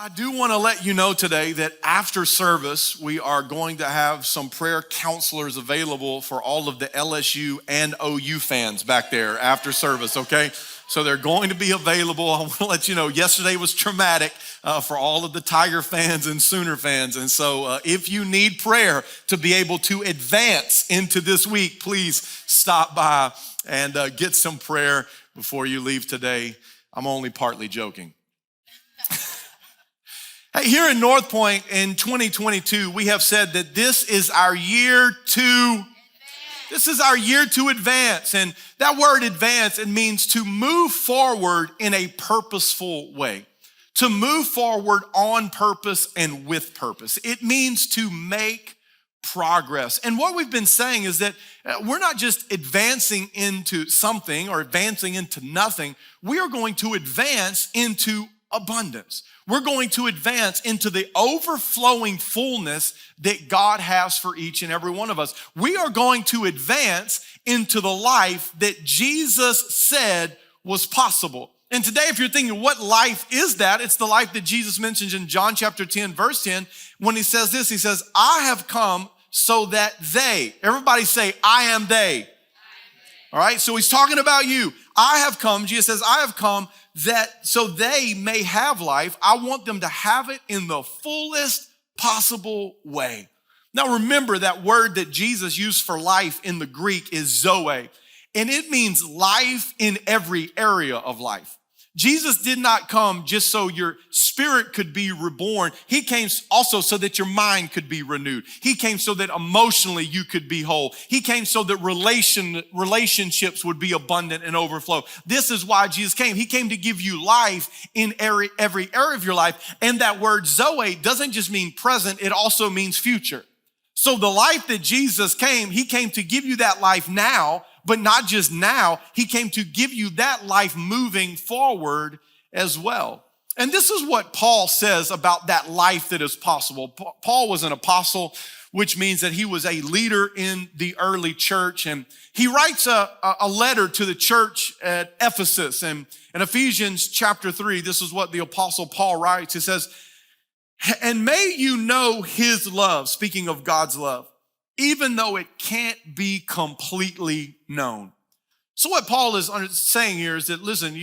I do want to let you know today that after service, we are going to have some prayer counselors available for all of the LSU and OU fans back there after service, okay? So they're going to be available. I want to let you know, yesterday was traumatic for all of the Tiger fans and Sooner fans. And so if you need prayer to be able to advance into this week, please stop by and get some prayer before you leave today. I'm only partly joking. Hey, here in Northpoint in 2022, we have said that this is our year to advance. And that word advance, it means to move forward in a purposeful way, to move forward on purpose and with purpose. It means to make progress. And what we've been saying is that we're not just advancing into something or advancing into nothing. We are going to advance into abundance. We're going to advance into the overflowing fullness that God has for each and every one of us. We are going to advance into the life that Jesus said was possible. And today, if you're thinking, what life is that? It's the life that Jesus mentions in John chapter 10, verse 10, when he says this, he says, I have come so that they, everybody say, I am they. All right, so he's talking about you. I have come, Jesus says, I have come that so they may have life. I want them to have it in the fullest possible way. Now remember, that word that Jesus used for life in the Greek is zoe, and it means life in every area of life. Jesus did not come just so your spirit could be reborn. He came also so that your mind could be renewed. He came so that emotionally you could be whole. He came so that relationships would be abundant and overflow. This is why Jesus came. He came to give you life in every area of your life. And that word Zoe doesn't just mean present, it also means future. So the life that Jesus came, he came to give you that life now, but not just now. He came to give you that life moving forward as well. And this is what Paul says about that life that is possible. Paul was an apostle, which means that he was a leader in the early church. And he writes a letter to the church at Ephesus. And in Ephesians chapter 3, this is what the apostle Paul writes. He says, and may you know his love, speaking of God's love, even though it can't be completely known. So what Paul is saying here is that, listen,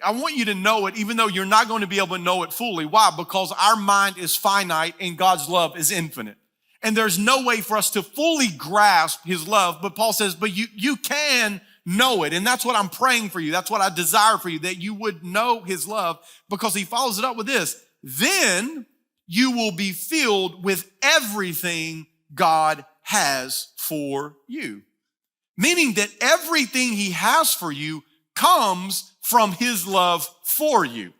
I want you to know it, even though you're not going to be able to know it fully. Why? Because our mind is finite and God's love is infinite. And there's no way for us to fully grasp his love. But Paul says, but you can know it. And that's what I'm praying for you. That's what I desire for you, that you would know his love, because he follows it up with this. Then you will be filled with everything God has for you. Meaning that everything he has for you comes from his love for you.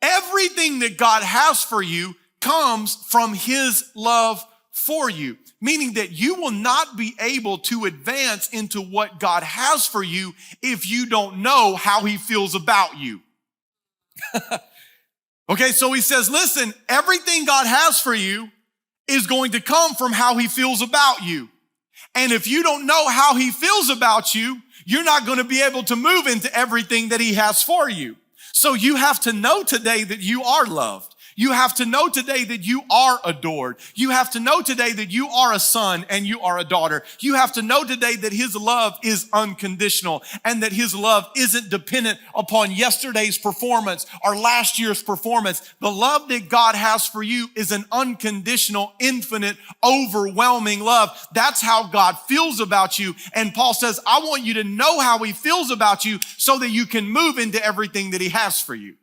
Everything that God has for you comes from his love for you. Meaning that you will not be able to advance into what God has for you if you don't know how he feels about you. Okay, so he says, listen, everything God has for you is going to come from how he feels about you. And if you don't know how he feels about you, you're not going to be able to move into everything that he has for you. So you have to know today that you are loved. You have to know today that you are adored. You have to know today that you are a son and you are a daughter. You have to know today that his love is unconditional and that his love isn't dependent upon yesterday's performance or last year's performance. The love that God has for you is an unconditional, infinite, overwhelming love. That's how God feels about you. And Paul says, I want you to know how he feels about you so that you can move into everything that he has for you.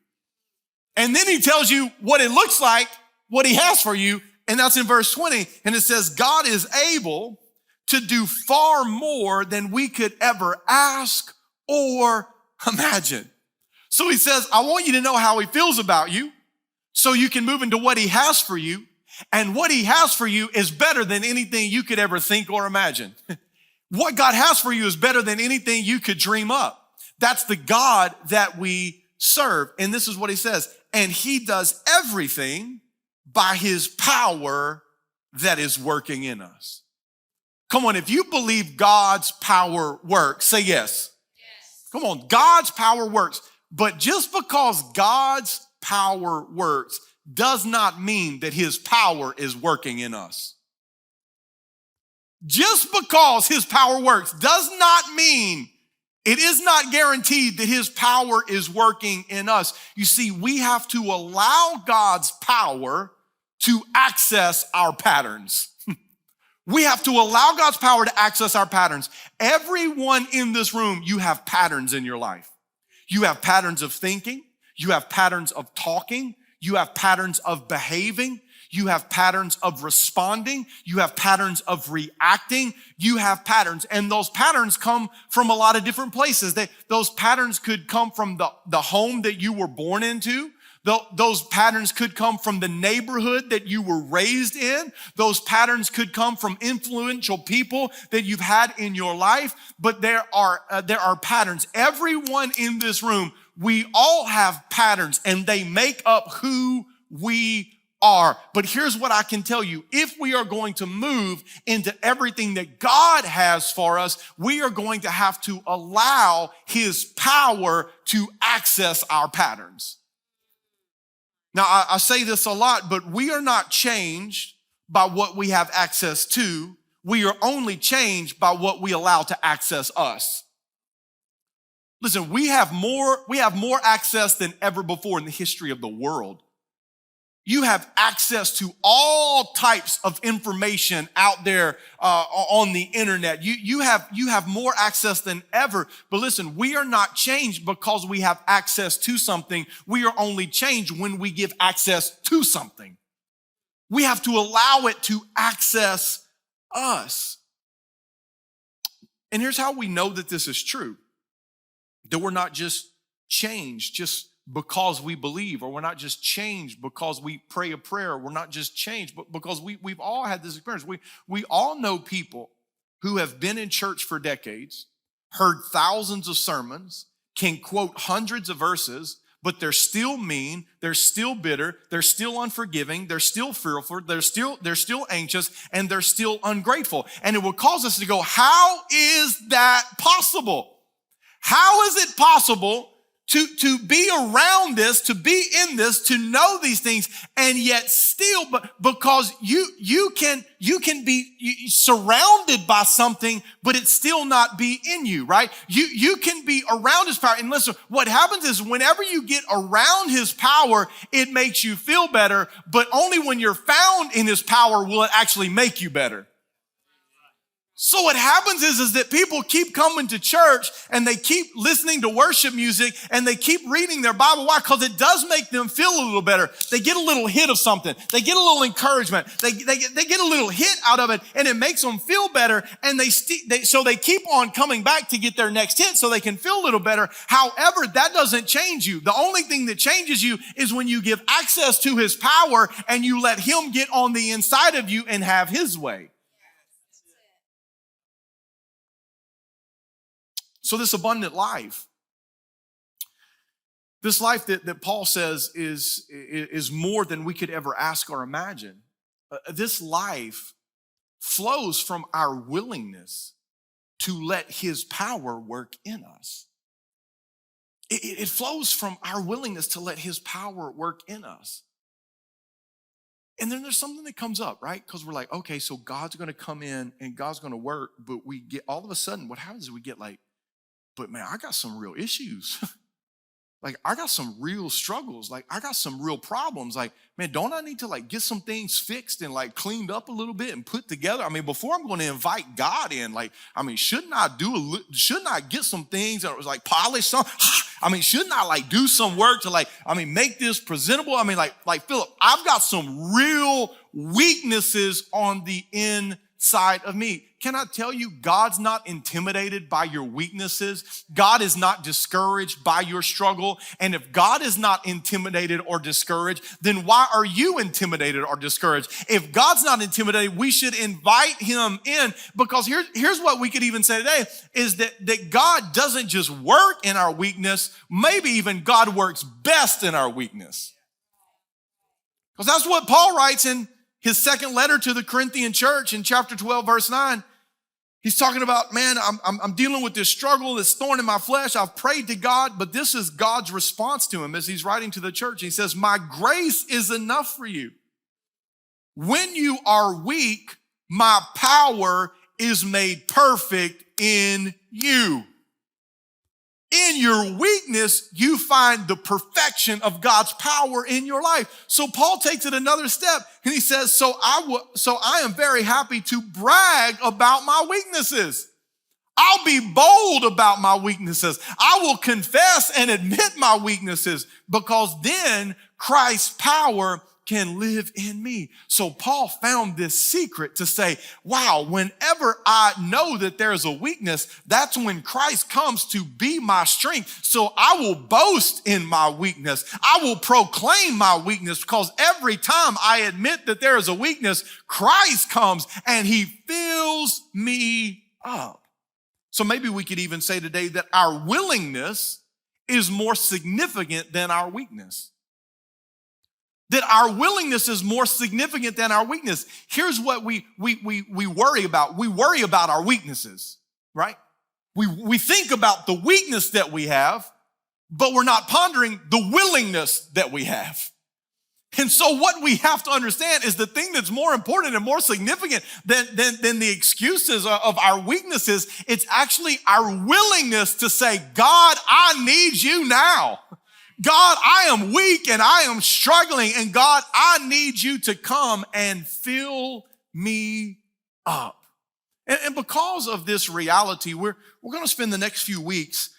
And then he tells you what it looks like, what he has for you. And that's in verse 20. And it says, God is able to do far more than we could ever ask or imagine. So he says, I want you to know how he feels about you so you can move into what he has for you. And what he has for you is better than anything you could ever think or imagine. What God has for you is better than anything you could dream up. That's the God that we serve. And this is what he says. And he does everything by his power that is working in us. Come on, if you believe God's power works, say yes. Yes. Come on, God's power works. But just because God's power works does not mean that his power is working in us. Just because his power works does not mean, it is not guaranteed that his power is working in us. You see, we have to allow God's power to access our patterns. We have to allow God's power to access our patterns. Everyone in this room, you have patterns in your life. You have patterns of thinking. You have patterns of talking. You have patterns of behaving. You have patterns of responding. You have patterns of reacting. You have patterns. And those patterns come from a lot of different places. Those patterns could come from the home that you were born into. Those patterns could come from the neighborhood that you were raised in. Those patterns could come from influential people that you've had in your life. But there are patterns. Everyone in this room, we all have patterns, and they make up who we are. But here's what I can tell you. If we are going to move into everything that God has for us, we are going to have to allow his power to access our patterns. Now, I say this a lot, but we are not changed by what we have access to. We are only changed by what we allow to access us. Listen, we have more access than ever before in the history of the world. You have access to all types of information out there on the internet. You have more access than ever. But listen, we are not changed because we have access to something. We are only changed when we give access to something. We have to allow it to access us. And here's how we know that this is true. That we're not just changed just because we believe, or we're not just changed because we pray a prayer. We're not just changed, but because we've all had this experience. We all know people who have been in church for decades, heard thousands of sermons, can quote hundreds of verses, but they're still mean, they're still bitter, they're still unforgiving, they're still fearful, they're still anxious, and they're still ungrateful. And it will cause us to go, how is that possible? How is it possible to be around this, to be in this, to know these things, and yet still, but because you can be surrounded by something, but it still not be in you, right? You can be around his power. And listen, what happens is whenever you get around his power, it makes you feel better, but only when you're found in his power will it actually make you better. So what happens is that people keep coming to church and they keep listening to worship music and they keep reading their Bible. Why? Because it does make them feel a little better. They get a little hit of something. They get a little encouragement. They get a little hit out of it, and it makes them feel better. And so they keep on coming back to get their next hit so they can feel a little better. However, that doesn't change you. The only thing that changes you is when you give access to his power and you let him get on the inside of you and have his way. So this abundant life, this life that Paul says is more than we could ever ask or imagine. This life flows from our willingness to let his power work in us. It flows from our willingness to let his power work in us. And then there's something that comes up, right? Because we're like, okay, so God's going to come in and God's going to work, but we get all of a sudden, what happens is we get like, but man, I got some real issues. Like, I got some real struggles. Like, I got some real problems. Like, man, don't I need to like get some things fixed and like cleaned up a little bit and put together? I mean, before I'm going to invite God in, like, I mean, shouldn't I get some things that was like polish some? I mean, shouldn't I like do some work to like, I mean, make this presentable? I mean, like Phillip, I've got some real weaknesses on the inside of me. Can I tell you, God's not intimidated by your weaknesses. God is not discouraged by your struggle. And if God is not intimidated or discouraged, then why are you intimidated or discouraged? If God's not intimidated, we should invite him in, because here's what we could even say today is that God doesn't just work in our weakness. Maybe even God works best in our weakness. Because that's what Paul writes in his second letter to the Corinthian church in chapter 12, verse 9. He's talking about, man, I'm dealing with this struggle, this thorn in my flesh. I've prayed to God, but this is God's response to him as he's writing to the church. He says, my grace is enough for you. When you are weak, my power is made perfect in you. In your weakness, you find the perfection of God's power in your life. So Paul takes it another step and he says, so I am very happy to brag about my weaknesses. I'll be bold about my weaknesses. I will confess and admit my weaknesses because then Christ's power can live in me. So Paul found this secret to say, wow, whenever I know that there's a weakness, that's when Christ comes to be my strength. So I will boast in my weakness. I will proclaim my weakness because every time I admit that there is a weakness, Christ comes and he fills me up. So maybe we could even say today that our willingness is more significant than our weakness. That our willingness is more significant than our weakness. Here's what we worry about. We worry about our weaknesses, right? We think about the weakness that we have, but we're not pondering the willingness that we have. And so what we have to understand is the thing that's more important and more significant than the excuses of our weaknesses. It's actually our willingness to say, God, I need you now. God, I am weak and I am struggling. And God, I need you to come and fill me up. And because of this reality, we're going to spend the next few weeks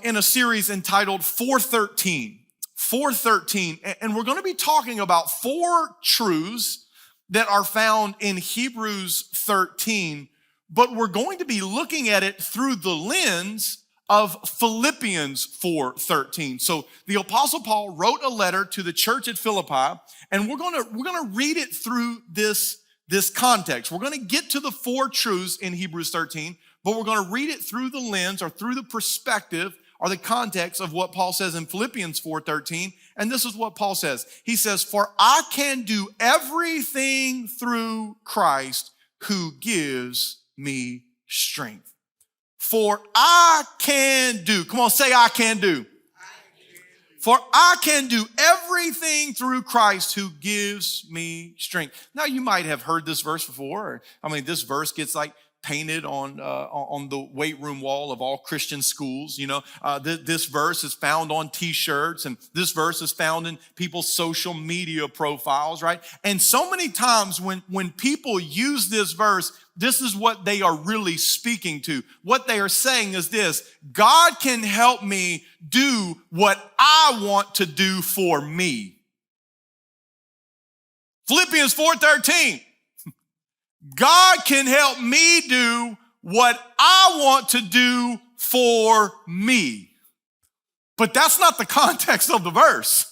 in a series entitled 413. 413. And we're going to be talking about 4 truths that are found in Hebrews 13, but we're going to be looking at it through the lens of Philippians 4:13. So the Apostle Paul wrote a letter to the church at Philippi, and we're gonna read it through this context. We're gonna get to the 4 truths in Hebrews 13, but we're gonna read it through the lens or through the perspective or the context of what Paul says in Philippians 4:13. And this is what Paul says. He says, "For I can do everything through Christ who gives me strength." For I can do. Come on, say I can do. For I can do everything through Christ who gives me strength. Now, you might have heard this verse before. This verse gets like painted on the weight room wall of all Christian schools. This verse is found on T-shirts, and this verse is found in people's social media profiles, right? And so many times when people use this verse, this is what they are really speaking to. What they are saying is this: God can help me do what I want to do for me. Philippians 4:13. God can help me do what I want to do for me. But that's not the context of the verse.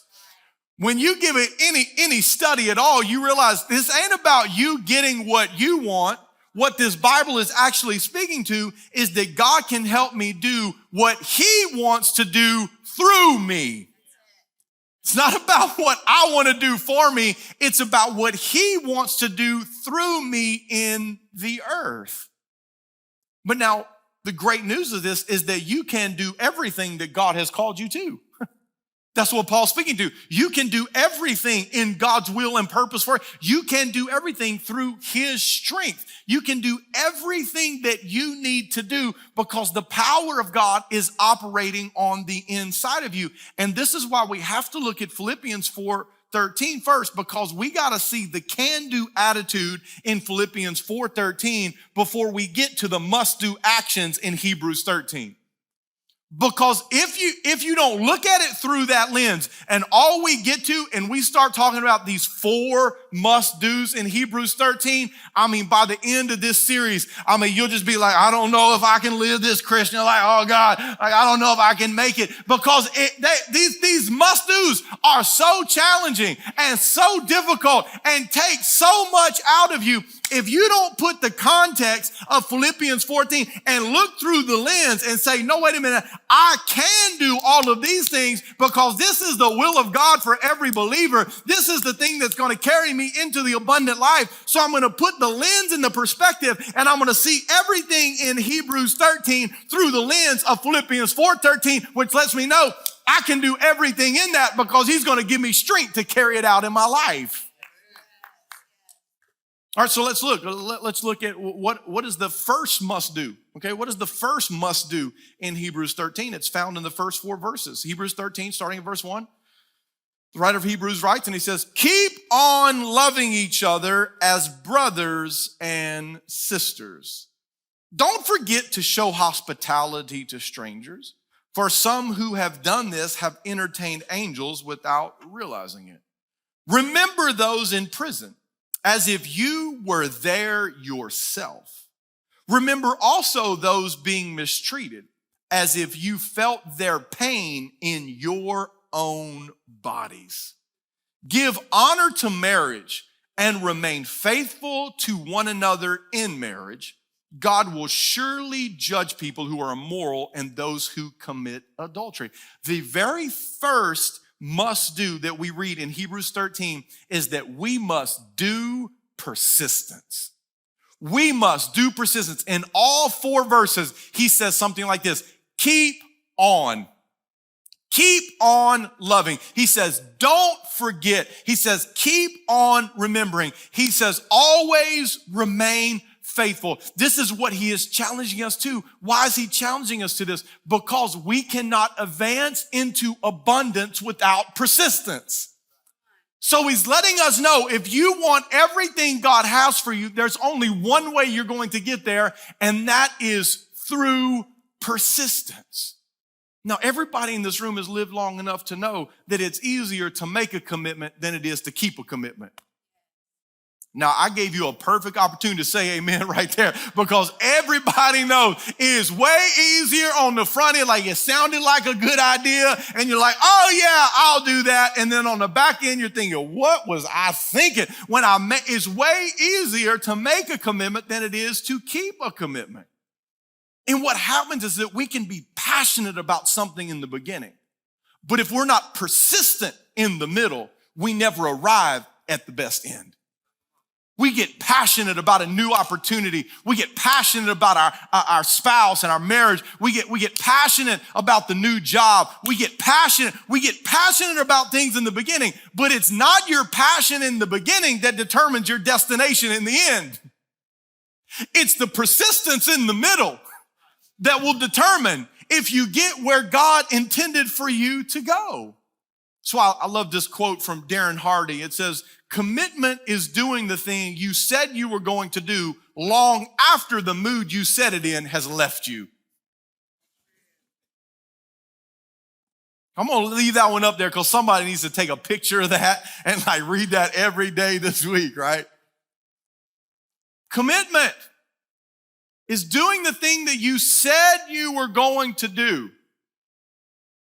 When you give it any study at all, you realize this ain't about you getting what you want. What this Bible is actually speaking to is that God can help me do what he wants to do through me. It's not about what I want to do for me. It's about what he wants to do through me in the earth. But now, the great news of this is that you can do everything that God has called you to. That's what Paul's speaking to. You can do everything in God's will and purpose for it. You can do everything through his strength. You can do everything that you need to do because the power of God is operating on the inside of you. And this is why we have to look at Philippians 4:13 first, because we got to see the can-do attitude in Philippians 4:13 before we get to the must-do actions in Hebrews 13. Because if you don't look at it through that lens, and all we get to, and we start talking about these 4 must-dos in Hebrews 13, by the end of this series, you'll just be like, I don't know if I can live this Christian life. Oh God, I don't know if I can make it. Because these must-dos are so challenging and so difficult and take so much out of you. If you don't put the context of Philippians 14 and look through the lens and say, no, wait a minute, I can do all of these things because this is the will of God for every believer. This is the thing that's going to carry me into the abundant life. So I'm going to put the lens in the perspective, and I'm going to see everything in Hebrews 13 through the lens of Philippians 4:13, which lets me know I can do everything in that because he's going to give me strength to carry it out in my life. All right, so let's look. Let's look at what is the first must do. Okay, what is the first must do in Hebrews 13? It's found in the first 4 verses. Hebrews 13, starting in verse 1. The writer of Hebrews writes, and he says, keep on loving each other as brothers and sisters. Don't forget to show hospitality to strangers, for some who have done this have entertained angels without realizing it. Remember those in prison, as if you were there yourself. Remember also those being mistreated, as if you felt their pain in your own bodies. Give honor to marriage and remain faithful to one another in marriage. God will surely judge people who are immoral and those who commit adultery. The very first must do that we read in Hebrews 13 is that we must do persistence. We must do persistence. In all 4 verses, he says something like this: keep on. Keep on loving. He says, don't forget. He says, keep on remembering. He says, always remain faithful. This is what he is challenging us to. Why is he challenging us to this? Because we cannot advance into abundance without persistence. So he's letting us know, if you want everything God has for you, there's only one way you're going to get there, and that is through persistence. Now, everybody in this room has lived long enough to know that it's easier to make a commitment than it is to keep a commitment. Now, I gave you a perfect opportunity to say amen right there, because everybody knows it is way easier on the front end, like it sounded like a good idea, and you're like, oh yeah, I'll do that. And then on the back end, you're thinking, what was I thinking? It's way easier to make a commitment than it is to keep a commitment. And what happens is that we can be passionate about something in the beginning, but if we're not persistent in the middle, we never arrive at the best end. We get passionate about a new opportunity. We get passionate about our spouse and our marriage. We get passionate about the new job. We get passionate about things in the beginning, but it's not your passion in the beginning that determines your destination in the end. It's the persistence in the middle that will determine if you get where God intended for you to go. So I love this quote from Darren Hardy. It says, commitment is doing the thing you said you were going to do long after the mood you said it in has left you. I'm going to leave that one up there because somebody needs to take a picture of that and read that every day this week, right? Commitment is doing the thing that you said you were going to do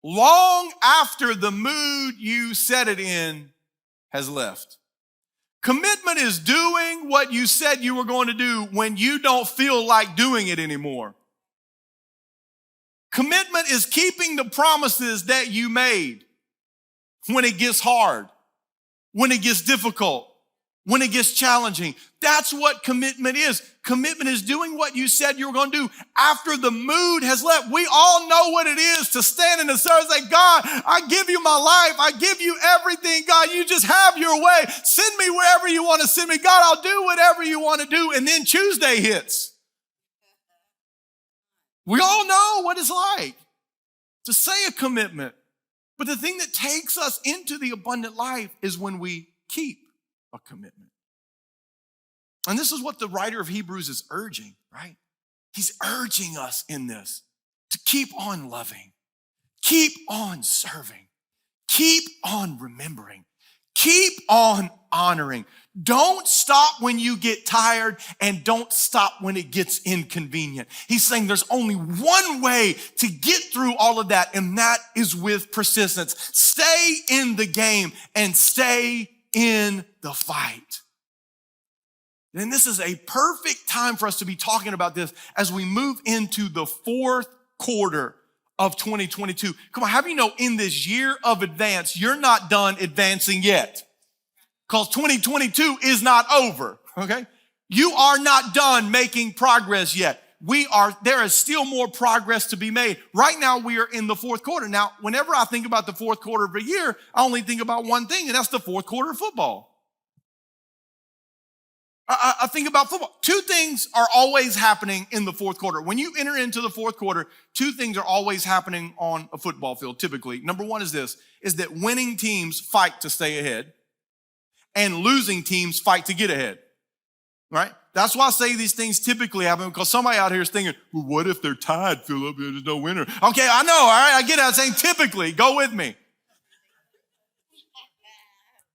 long after the mood you said it in has left. Commitment is doing what you said you were going to do when you don't feel like doing it anymore. Commitment is keeping the promises that you made when it gets hard, when it gets difficult, when it gets challenging. That's what commitment is. Commitment is doing what you said you were going to do after the mood has left. We all know what it is to stand in the service and say, God, I give you my life. I give you everything. God, you just have your way. Send me wherever you want to send me. God, I'll do whatever you want to do. And then Tuesday hits. We all know what it's like to say a commitment. But the thing that takes us into the abundant life is when we keep a commitment. And this is what the writer of Hebrews is urging, right? He's urging us in this to keep on loving, keep on serving, keep on remembering, keep on honoring. Don't stop when you get tired, and don't stop when it gets inconvenient. He's saying there's only one way to get through all of that, and that is with persistence. Stay in the game and stay in the fight. then this is a perfect time for us to be talking about this as we move into the fourth quarter of 2022. Come on, how do you know in this year of advance, you're not done advancing yet? Because 2022 is not over, okay? You are not done making progress yet. There is still more progress to be made. Right now, we are in the fourth quarter. Now, whenever I think about the fourth quarter of a year, I only think about one thing, and that's the fourth quarter of football. I think about football. Two things are always happening in the fourth quarter. When you enter into the fourth quarter, two things are always happening on a football field, typically. Number one is that winning teams fight to stay ahead, and losing teams fight to get ahead, right? That's why I say these things typically happen, because somebody out here is thinking, well, what if they're tied, Phillip? There's no winner. Okay, I know, all right? I get it. I'm saying typically. Go with me.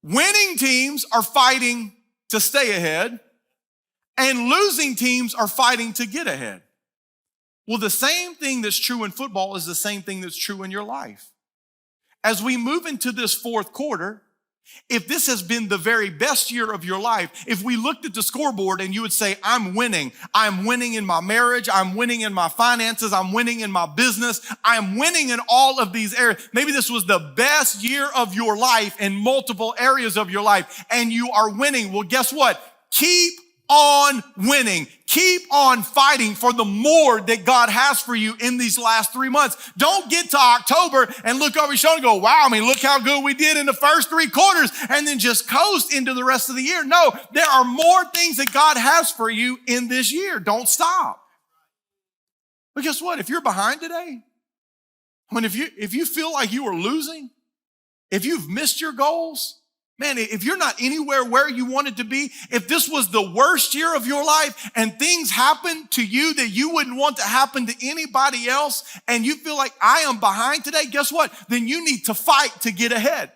Winning teams are fighting to stay ahead, and losing teams are fighting to get ahead. Well, the same thing that's true in football is the same thing that's true in your life. As we move into this fourth quarter, if this has been the very best year of your life, if we looked at the scoreboard and you would say, I'm winning in my marriage, I'm winning in my finances, I'm winning in my business, I'm winning in all of these areas. Maybe this was the best year of your life in multiple areas of your life, and you are winning. Well, guess what? Keep on winning. Keep on fighting for the more that God has for you in these last 3 months. Don't get to October and look over your shoulder and go, wow, look how good we did in the first 3 quarters, and then just coast into the rest of the year. No, there are more things that God has for you in this year. Don't stop. But guess what? If you're behind today, if you feel like you are losing, if you've missed your goals, man, if you're not anywhere where you wanted to be, if this was the worst year of your life and things happen to you that you wouldn't want to happen to anybody else, and you feel like I am behind today, guess what? Then you need to fight to get ahead.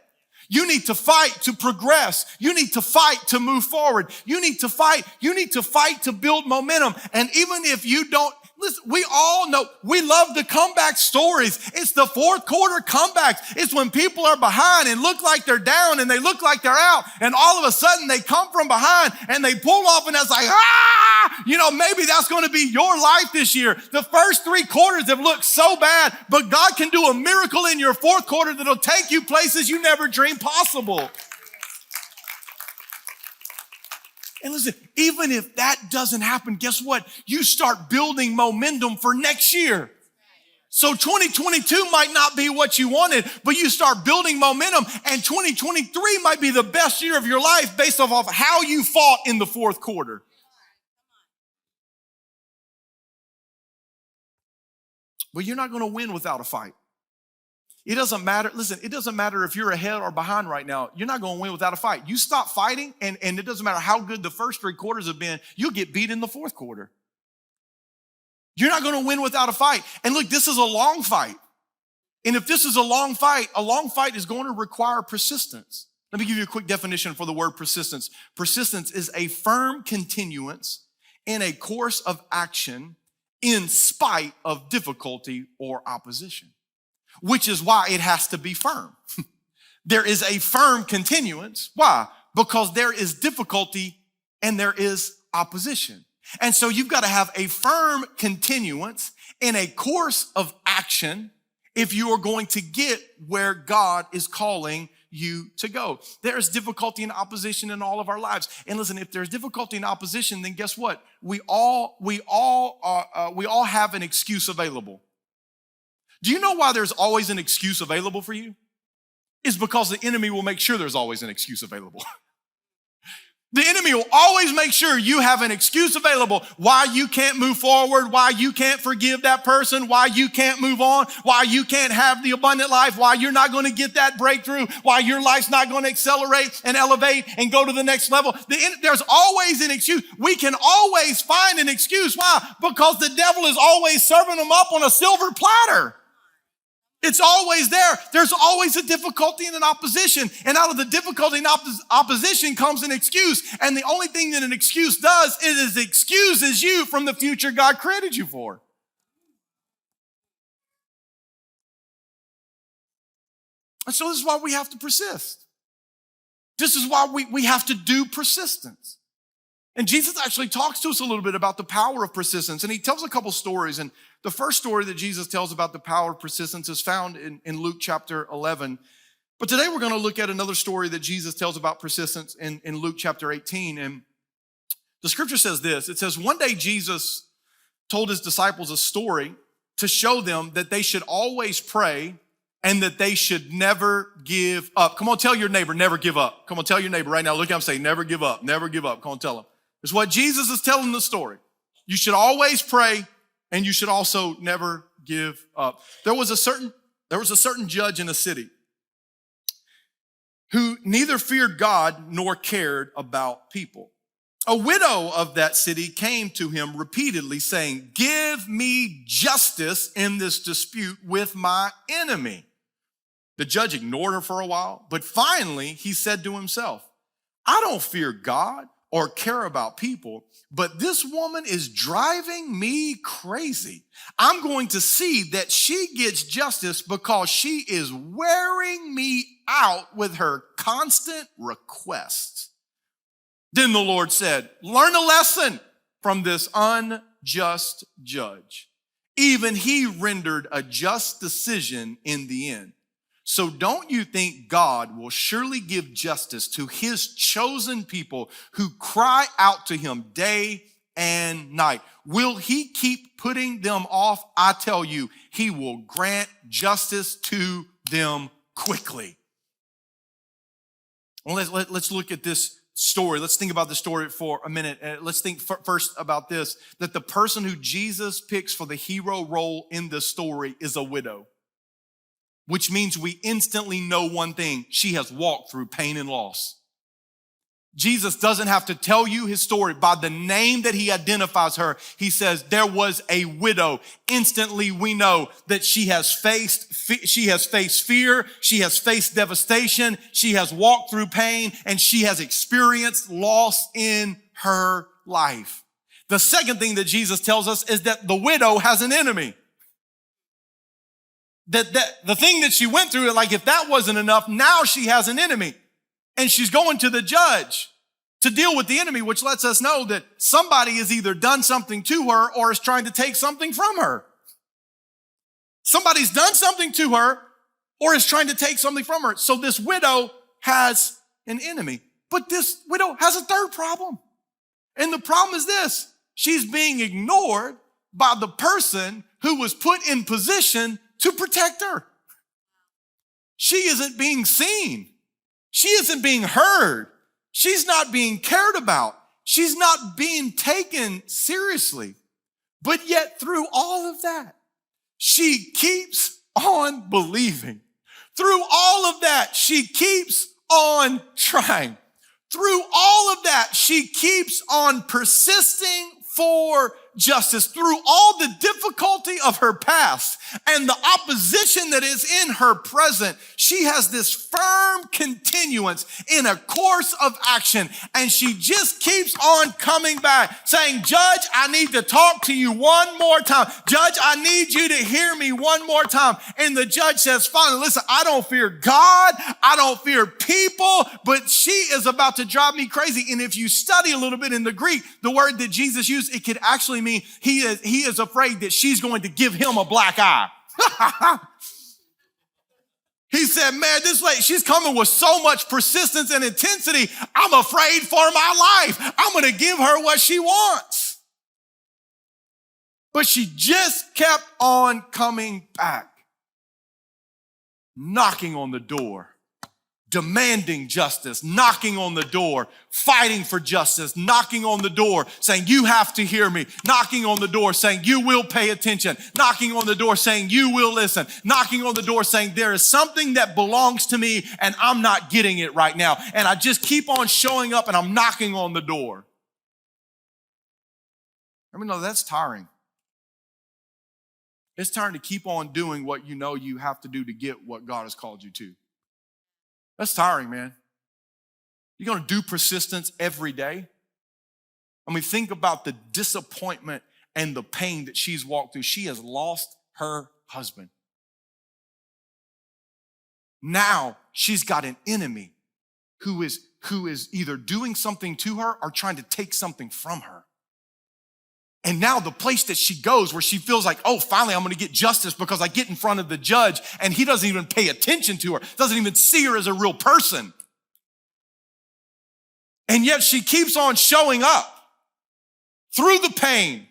You need to fight to progress. You need to fight to move forward. You need to fight. You need to fight to build momentum. And even if you don't, listen, we all know, we love the comeback stories. It's the fourth quarter comebacks. It's when people are behind and look like they're down and they look like they're out, and all of a sudden they come from behind and they pull off, and it's like, maybe that's going to be your life this year. The first 3 quarters have looked so bad, but God can do a miracle in your fourth quarter that'll take you places you never dreamed possible. And listen, even if that doesn't happen, guess what? You start building momentum for next year. So 2022 might not be what you wanted, but you start building momentum, and 2023 might be the best year of your life based off of how you fought in the fourth quarter. But you're not going to win without a fight. It doesn't matter. Listen, it doesn't matter if you're ahead or behind right now. You're not going to win without a fight. You stop fighting, and it doesn't matter how good the first 3 quarters have been, you'll get beat in the fourth quarter. You're not going to win without a fight. And look, this is a long fight. And if this is a long fight is going to require persistence. Let me give you a quick definition for the word persistence. Persistence is a firm continuance in a course of action in spite of difficulty or opposition, which is why it has to be firm. There is a firm continuance. Why? Because there is difficulty and there is opposition. And so you've got to have a firm continuance in a course of action if you are going to get where God is calling you to go. There is difficulty and opposition in all of our lives. And listen, if there's difficulty and opposition, then guess what? We all have an excuse available. Do you know why there's always an excuse available for you? It's because the enemy will make sure there's always an excuse available. The enemy will always make sure you have an excuse available why you can't move forward, why you can't forgive that person, why you can't move on, why you can't have the abundant life, why you're not going to get that breakthrough, why your life's not going to accelerate and elevate and go to the next level. There's always an excuse. We can always find an excuse. Why? Because the devil is always serving them up on a silver platter. It's always there. There's always a difficulty and an opposition. And out of the difficulty and opposition comes an excuse. And the only thing that an excuse does is it excuses you from the future God created you for. And so this is why we have to persist. This is why we have to do persistence. And Jesus actually talks to us a little bit about the power of persistence. And he tells a couple stories. And the first story that Jesus tells about the power of persistence is found in Luke chapter 11. But today we're going to look at another story that Jesus tells about persistence in Luke chapter 18. And the scripture says this. It says, one day Jesus told his disciples a story to show them that they should always pray and that they should never give up. Come on, tell your neighbor, never give up. Come on, tell your neighbor right now. Look at him, say, never give up, never give up. Come on, tell him. It's what Jesus is telling the story. You should always pray and you should also never give up. There was a certain judge in a city who neither feared God nor cared about people. A widow of that city came to him repeatedly saying, give me justice in this dispute with my enemy. The judge ignored her for a while, but finally he said to himself, I don't fear God or care about people, but this woman is driving me crazy. I'm going to see that she gets justice because she is wearing me out with her constant requests. Then the Lord said, learn a lesson from this unjust judge. Even he rendered a just decision in the end. So don't you think God will surely give justice to his chosen people who cry out to him day and night? Will he keep putting them off? I tell you, he will grant justice to them quickly. Well, let's look at this story. Let's think about the story for a minute. Let's think first about this, that the person who Jesus picks for the hero role in the story is a widow, which means we instantly know one thing. She has walked through pain and loss. Jesus doesn't have to tell you his story. By the name that he identifies her, he says, there was a widow. Instantly, we know that she has faced fear, she has faced devastation, she has walked through pain, and she has experienced loss in her life. The second thing that Jesus tells us is that the widow has an enemy. That the thing that she went through, like if that wasn't enough, now she has an enemy. And she's going to the judge to deal with the enemy, which lets us know that somebody has either done something to her or is trying to take something from her. Somebody's done something to her or is trying to take something from her. So this widow has an enemy. But this widow has a third problem. And the problem is this: she's being ignored by the person who was put in position to protect her. She isn't being seen. She isn't being heard. She's not being cared about. She's not being taken seriously. But yet through all of that, she keeps on believing. Through all of that, she keeps on trying. Through all of that, she keeps on persisting for justice. Through all the difficulty of her past and the opposition that is in her present, she has this firm continuance in a course of action, and she just keeps on coming back saying, Judge, I need to talk to you one more time. Judge, I need you to hear me one more time. And the judge says, fine, listen, I don't fear God, I don't fear people, but she is about to drive me crazy. And if you study a little bit in the Greek, the word that Jesus used, it could actually mean he is afraid that she's going to give him a black eye. He said, man, this lady, she's coming with so much persistence and intensity. I'm afraid for my life. I'm going to give her what she wants. But she just kept on coming back, knocking on the door, demanding justice, knocking on the door, fighting for justice, knocking on the door, saying, you have to hear me, knocking on the door, saying, you will pay attention, knocking on the door, saying, you will listen, knocking on the door, saying, there is something that belongs to me and I'm not getting it right now. And I just keep on showing up and I'm knocking on the door. I mean, no, that's tiring. It's tiring to keep on doing what you know you have to do to get what God has called you to. That's tiring, man. You're going to do persistence every day. I mean, think about the disappointment and the pain that she's walked through. She has lost her husband. Now she's got an enemy who is either doing something to her or trying to take something from her. And now the place that she goes where she feels like, oh, finally I'm going to get justice because I get in front of the judge and he doesn't even pay attention to her, doesn't even see her as a real person. And yet she keeps on showing up through the pain,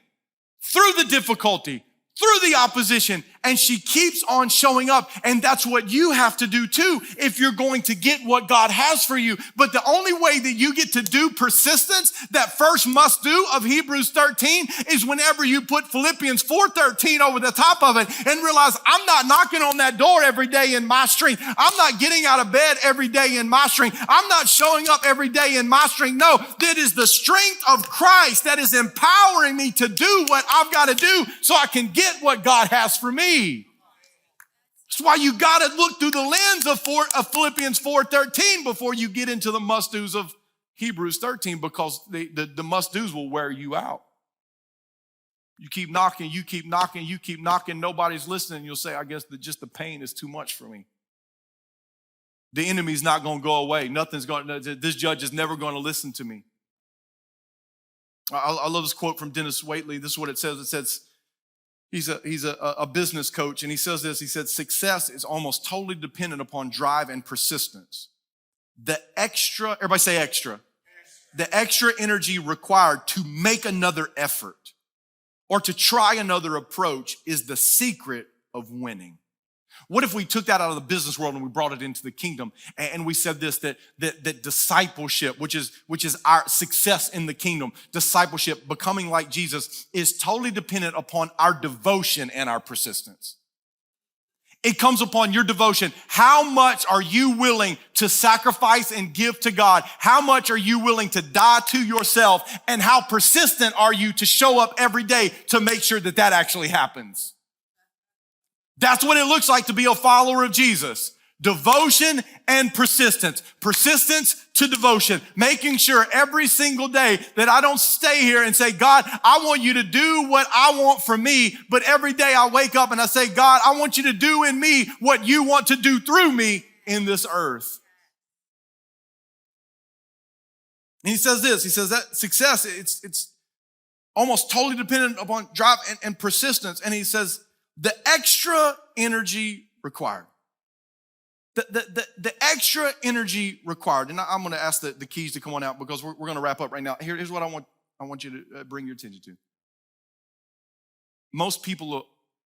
through the difficulty, through the opposition, and she keeps on showing up. And that's what you have to do too if you're going to get what God has for you. But the only way that you get to do persistence, that first must do of Hebrews 13, is whenever you put Philippians 4:13 over the top of it and realize I'm not knocking on that door every day in my strength. I'm not getting out of bed every day in my strength. I'm not showing up every day in my strength. No, that is the strength of Christ that is empowering me to do what I've got to do so I can get what God has for me. That's why you got to look through the lens of Philippians 4:13 before you get into the must-dos of Hebrews 13, because the must-dos will wear you out. You keep knocking, you keep knocking, you keep knocking, nobody's listening. You'll say, I guess just the pain is too much for me. The enemy's not going to go away. This judge is never going to listen to me. I love this quote from Dennis Waitley. This is what it says. It says, he's a business coach, and he says this. He said, success is almost totally dependent upon drive and persistence. Everybody say extra. The extra energy required to make another effort or to try another approach is the secret of winning. What if we took that out of the business world and we brought it into the kingdom and we said this, that discipleship, which is our success in the kingdom, discipleship, becoming like Jesus, is totally dependent upon our devotion and our persistence. It comes upon your devotion. How much are you willing to sacrifice and give to God? How much are you willing to die to yourself? And how persistent are you to show up every day to make sure that actually happens? That's what it looks like to be a follower of Jesus. Devotion and persistence. Persistence to devotion. Making sure every single day that I don't stay here and say, God, I want you to do what I want for me. But every day I wake up and I say, God, I want you to do in me what you want to do through me in this earth. And he says this, he says that success, it's almost totally dependent upon drive and persistence. And he says the extra energy required. The extra energy required. And I'm going to ask the keys to come on out because we're going to wrap up right now. Here's what I want you to bring your attention to. Most people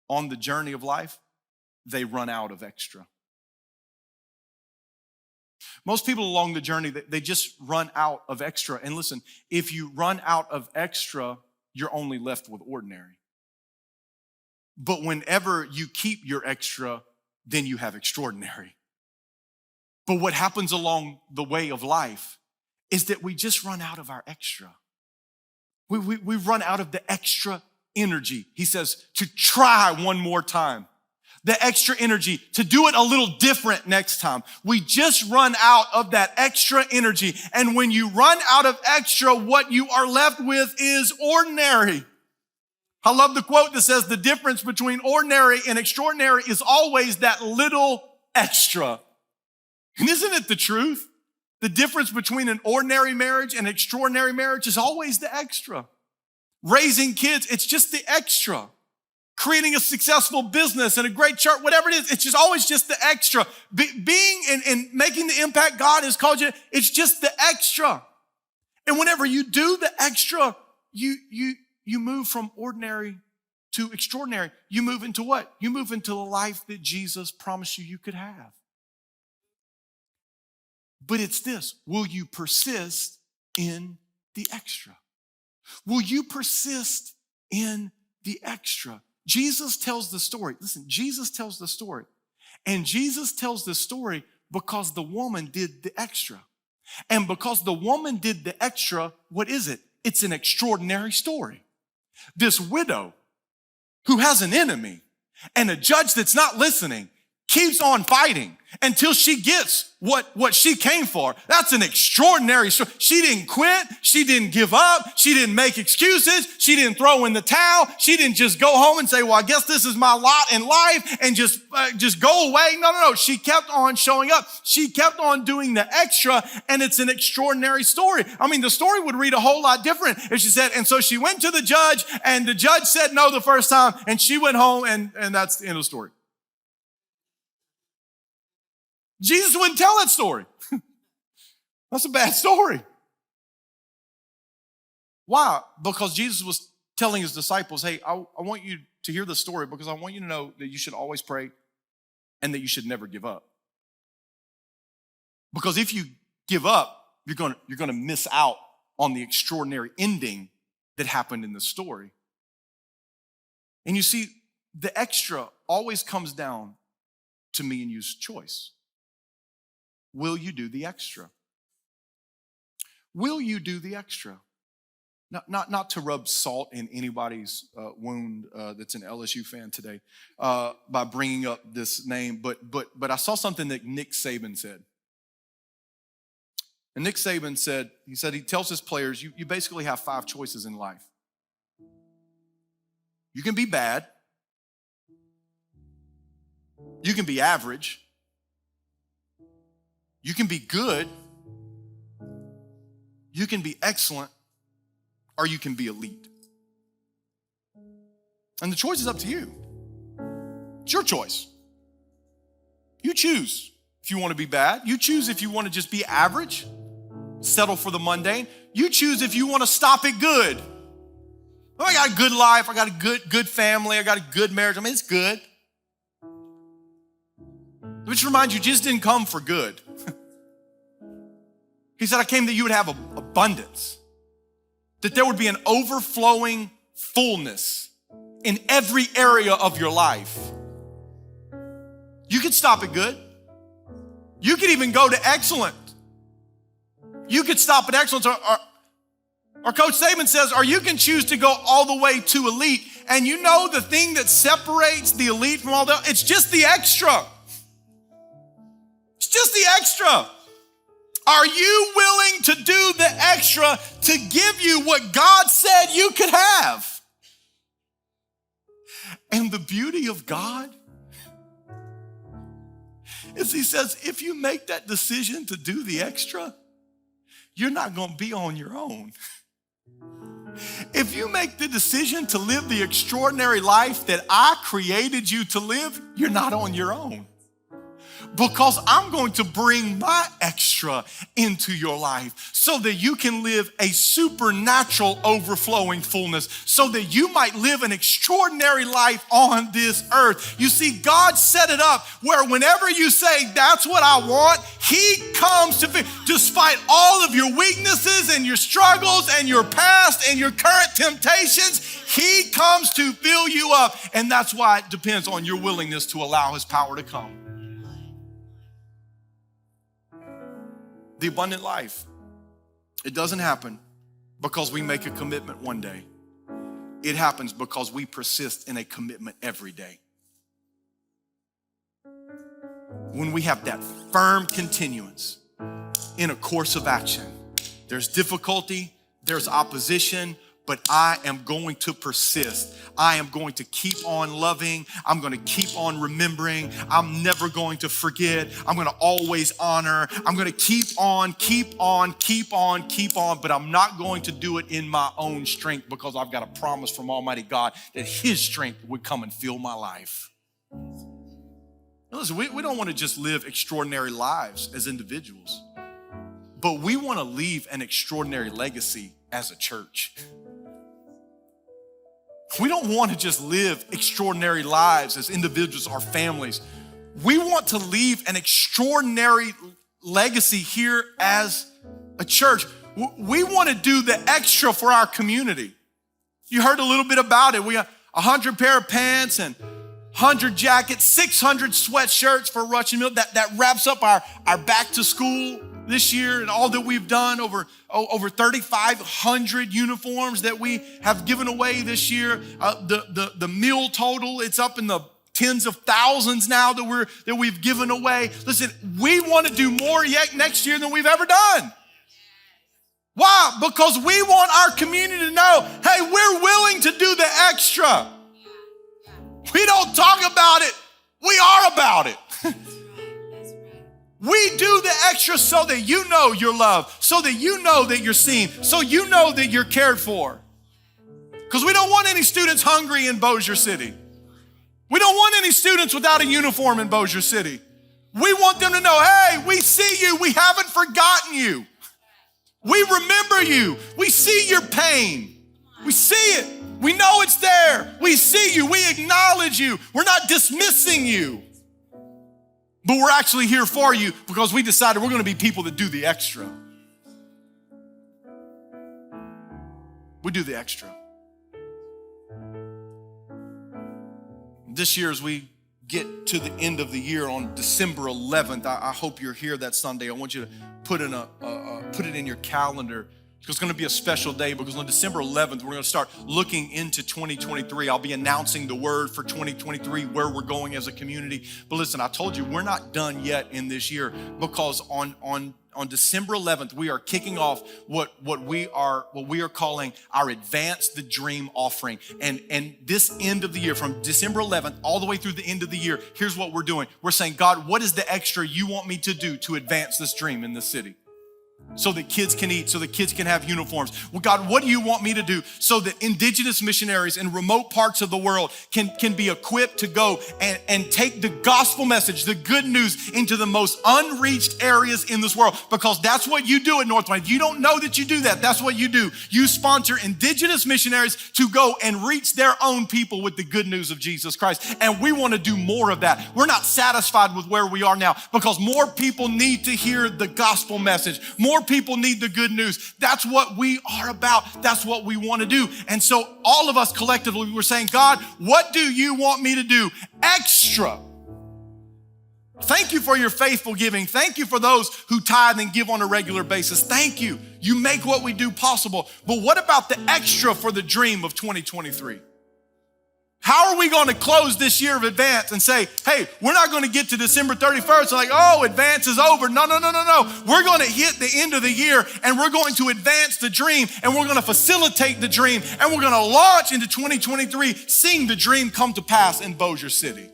on the journey of life, they run out of extra. Most people along the journey, they just run out of extra. And listen, if you run out of extra, you're only left with ordinary. But whenever you keep your extra, then you have extraordinary. But what happens along the way of life is that we just run out of our extra. We run out of the extra energy. He says to try one more time. The extra energy to do it a little different next time. We just run out of that extra energy. And when you run out of extra, what you are left with is ordinary. I love the quote that says the difference between ordinary and extraordinary is always that little extra. And isn't it the truth? The difference between an ordinary marriage and an extraordinary marriage is always the extra. Raising kids, it's just the extra. Creating a successful business and a great church, whatever it is, it's just always just the extra. Being and making the impact God has called you, it's just the extra. And whenever you do the extra, you move from ordinary to extraordinary. You move into what? You move into the life that Jesus promised you could have. But it's this, will you persist in the extra? Will you persist in the extra? Jesus tells the story. Listen, Jesus tells the story. And Jesus tells the story because the woman did the extra. And because the woman did the extra, what is it? It's an extraordinary story. This widow who has an enemy and a judge that's not listening keeps on fighting until she gets what she came for. That's an extraordinary story. She didn't quit. She didn't give up. She didn't make excuses. She didn't throw in the towel. She didn't just go home and say, well, I guess this is my lot in life and just go away. No. She kept on showing up. She kept on doing the extra, and it's an extraordinary story. I mean, the story would read a whole lot different if she said, and so she went to the judge, and the judge said no the first time, and she went home, and that's the end of the story. Jesus wouldn't tell that story. That's a bad story. Why? Because Jesus was telling his disciples, hey, I want you to hear the story because I want you to know that you should always pray and that you should never give up. Because if you give up, you're going to miss out on the extraordinary ending that happened in the story. And you see, the extra always comes down to me and you's choice. Will you do the extra? Will you do the extra? Not to rub salt in anybody's wound that's an LSU fan today by bringing up this name, but I saw something that Nick Saban said. And Nick Saban said he tells his players, you basically have 5 choices in life. You can be bad. You can be average. You can be good, you can be excellent, or you can be elite. And the choice is up to you. It's your choice. You choose if you want to be bad. You choose if you want to just be average, settle for the mundane. You choose if you want to stop at good. Oh, I got a good life, I got a good family, I got a good marriage. I mean, it's good. Which reminds you, Jesus didn't come for good. He said, I came that you would have abundance, that there would be an overflowing fullness in every area of your life. You could stop at good. You could even go to excellent. You could stop at excellence. Or Coach Saban says, or you can choose to go all the way to elite. And you know the thing that separates the elite from all the, it's just the extra. It's just the extra. Are you willing to do the extra to give you what God said you could have? And the beauty of God is he says, if you make that decision to do the extra, you're not going to be on your own. If you make the decision to live the extraordinary life that I created you to live, you're not on your own. Because I'm going to bring my extra into your life so that you can live a supernatural overflowing fullness, so that you might live an extraordinary life on this earth. You see, God set it up where whenever you say, that's what I want, he comes to, despite all of your weaknesses and your struggles and your past and your current temptations, he comes to fill you up. And that's why it depends on your willingness to allow his power to come. The abundant life, it doesn't happen because we make a commitment one day. It happens because we persist in a commitment every day. When we have that firm continuance in a course of action, there's difficulty, there's opposition, but I am going to persist. I am going to keep on loving. I'm going to keep on remembering. I'm never going to forget. I'm going to always honor. I'm going to keep on, but I'm not going to do it in my own strength because I've got a promise from Almighty God that his strength would come and fill my life. Now listen, we don't want to just live extraordinary lives as individuals, but we want to leave an extraordinary legacy as a church. We don't want to just live extraordinary lives as individuals or families. We want to leave an extraordinary legacy here as a church. We want to do the extra for our community. You heard a little bit about it. We got 100 pair of pants and 100 jackets, 600 sweatshirts for Russian Mill. That wraps up our back to school this year and all that we've done, over 3,500 uniforms that we have given away this year. The meal total, it's up in the tens of thousands now that we've given away. Listen, we want to do more yet next year than we've ever done. Why? Because we want our community to know, hey, we're willing to do the extra. We don't talk about it. We are about it. We do the extra so that you know you're loved, so that you know that you're seen, so you know that you're cared for. Because we don't want any students hungry in Bossier City. We don't want any students without a uniform in Bossier City. We want them to know, hey, we see you. We haven't forgotten you. We remember you. We see your pain. We see it. We know it's there. We see you. We acknowledge you. We're not dismissing you. But we're actually here for you because we decided we're going to be people that do the extra. We do the extra. This year, as we get to the end of the year on December 11th, I hope you're here that Sunday. I want you to put it in your calendar. It's going to be a special day because on December 11th, we're going to start looking into 2023. I'll be announcing the word for 2023, where we're going as a community. But listen, I told you, we're not done yet in this year because on December 11th, we are kicking off what we are calling our Advance the Dream offering. And this end of the year, from December 11th all the way through the end of the year, here's what we're doing. We're saying, God, what is the extra you want me to do to advance this dream in this city? So that kids can eat, so that kids can have uniforms. Well, God, what do you want me to do so that indigenous missionaries in remote parts of the world can be equipped to go and take the gospel message, the good news, into the most unreached areas in this world? Because that's what you do at Northpoint. You don't know that you do that. That's what you do. You sponsor indigenous missionaries to go and reach their own people with the good news of Jesus Christ. And we want to do more of that. We're not satisfied with where we are now because more people need to hear the gospel message. More people need the good news. That's what we are about. That's what we want to do. And so all of us collectively, we're saying, God, what do you want me to do extra? Thank you for your faithful giving. Thank you for those who tithe and give on a regular basis. Thank you. You make what we do possible. But what about the extra for the dream of 2023? How are we going to close this year of Advance and say, hey, we're not going to get to December 31st and like, oh, Advance is over. No. We're going to hit the end of the year and we're going to advance the dream and we're going to facilitate the dream and we're going to launch into 2023, seeing the dream come to pass in Bossier City.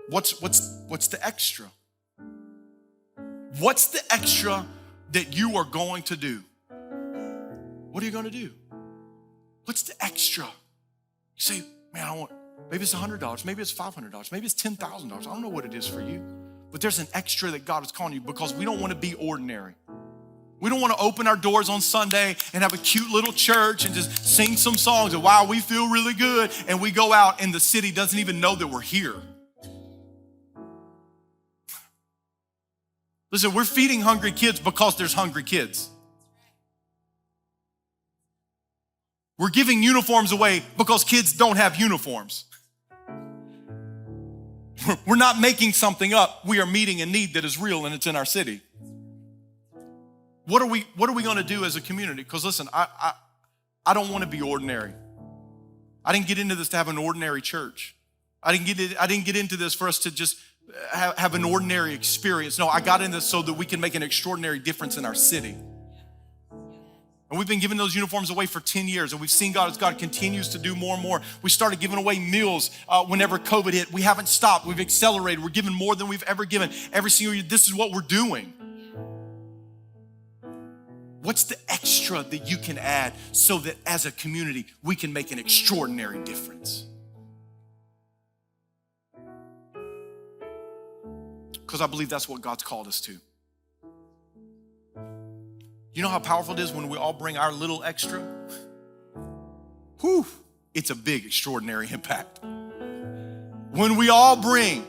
What's the extra? What's the extra that you are going to do? What are you going to do? What's the extra? You say, man, maybe it's $100, maybe it's $500, maybe it's $10,000. I don't know what it is for you, but there's an extra that God is calling you because we don't want to be ordinary. We don't want to open our doors on Sunday and have a cute little church and just sing some songs and wow, we feel really good. And we go out and the city doesn't even know that we're here. Listen, we're feeding hungry kids because there's hungry kids. We're giving uniforms away because kids don't have uniforms. We're not making something up. We are meeting a need that is real and it's in our city. What are we going to do as a community? Because listen, I don't want to be ordinary. I didn't get into this to have an ordinary church. I didn't get into this for us to just have an ordinary experience. No, I got into this so that we can make an extraordinary difference in our city. And we've been giving those uniforms away for 10 years, and we've seen God as God continues to do more and more. We started giving away meals whenever COVID hit. We haven't stopped. We've accelerated. We're giving more than we've ever given. Every single year, this is what we're doing. What's the extra that you can add so that as a community, we can make an extraordinary difference? Because I believe that's what God's called us to. You know how powerful it is when we all bring our little extra? Whew, it's a big, extraordinary impact. When we all bring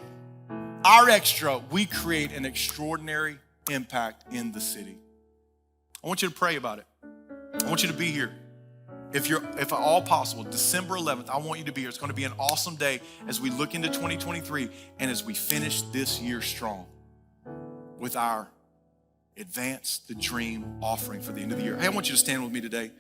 our extra, we create an extraordinary impact in the city. I want you to pray about it. I want you to be here. If at all possible, December 11th, I want you to be here. It's going to be an awesome day as we look into 2023 and as we finish this year strong with our Advance the Dream offering for the end of the year. Hey, I want you to stand with me today.